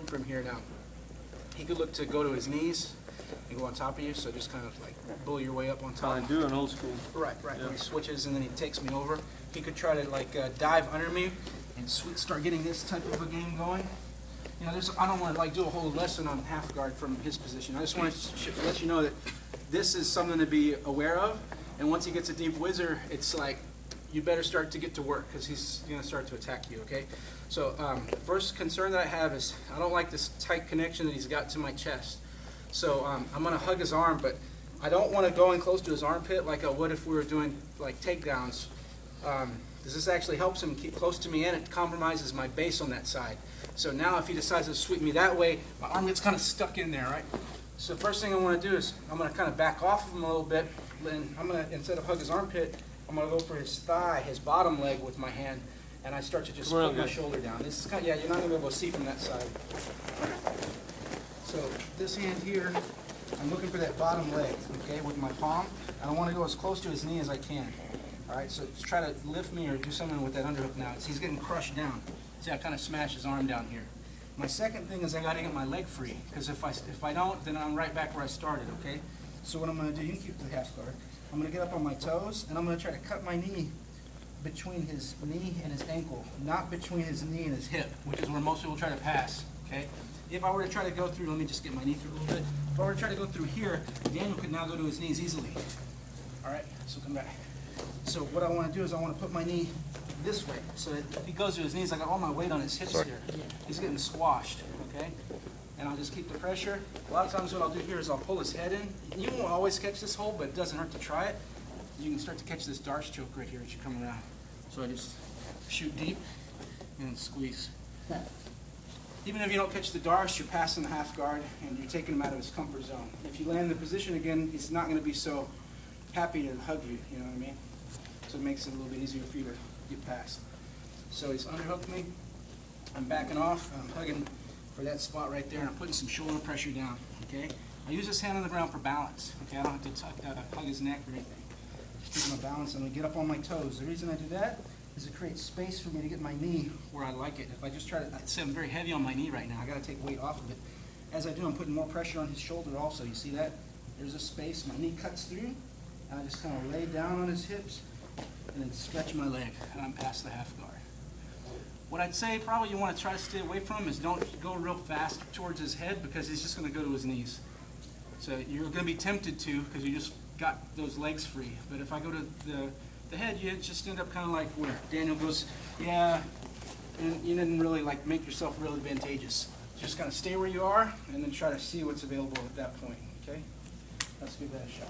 from here now. He could look to go to his knees and go on top of you, so just kind of like bully your way up on top. I do an old school. Right. Yeah. When he switches and then he takes me over. He could try to like dive under me and start getting this type of a game going. You know, I don't want to like do a whole lesson on half guard from his position. I just want to let you know that this is something to be aware of. And once he gets a deep whizzer, it's like you better start to get to work because he's going to start to attack you. Okay. So the first concern that I have is I don't like this tight connection that he's got to my chest. So I'm going to hug his arm, but I don't want to go in close to his armpit like I would if we were doing like takedowns. This actually helps him keep close to me, and it compromises my base on that side. So now if he decides to sweep me that way, my arm gets kind of stuck in there, right? So the first thing I want to do is I'm going to kind of back off of him a little bit, and I'm going to, instead of hug his armpit, I'm going to go for his thigh, his bottom leg with my hand, and I start to just put my shoulder down. This is kind of, yeah, you're not going to be able to see from that side. So this hand here, I'm looking for that bottom leg, okay, with my palm. I want to go as close to his knee as I can. All right, so try to lift me or do something with that underhook now. He's getting crushed down. See, I kind of smashed his arm down here. My second thing is I got to get my leg free, because if I don't, then I'm right back where I started, okay? So what I'm going to do, you can keep the half guard. I'm going to get up on my toes, and I'm going to try to cut my knee between his knee and his ankle, not between his knee and his hip, which is where most people try to pass, okay? If I were to try to go through, let me just get my knee through a little bit. If I were to try to go through here, Daniel could now go to his knees easily. All right, so come back. So what I want to do is I want to put my knee this way, so that if he goes to his knees, I got all my weight on his hips here. He's getting squashed, okay? And I'll just keep the pressure. A lot of times what I'll do here is I'll pull his head in. You won't always catch this hold, but it doesn't hurt to try it. You can start to catch this Darce choke right here as you come around. So I just shoot deep and squeeze. Even if you don't catch the Darce, you're passing the half guard and you're taking him out of his comfort zone. If you land in the position again, he's not going to be so happy to hug you, you know what I mean? So it makes it a little bit easier for you to get past. So he's underhooked me. I'm backing off. I'm hugging for that spot right there, and I'm putting some shoulder pressure down, okay? I use this hand on the ground for balance, okay? I don't have to hug his neck or anything. Just keep my balance. I'm going to get up on my toes. The reason I do that is it creates space for me to get my knee where I like it. If I just try to, I'd say I'm very heavy on my knee right now. I got to take weight off of it. As I do, I'm putting more pressure on his shoulder also. You see that? There's a space. My knee cuts through, and I just kind of lay down on his hips and then stretch my leg, and I'm past the half guard. What I'd say probably you want to try to stay away from is don't go real fast towards his head, because he's just going to go to his knees. So you're going to be tempted to, because you just got those legs free. But if I go to the head, you just end up kind of like where Daniel goes, yeah, and you didn't really like make yourself real advantageous. Just kind of stay where you are and then try to see what's available at that point, okay? Let's give that a shot.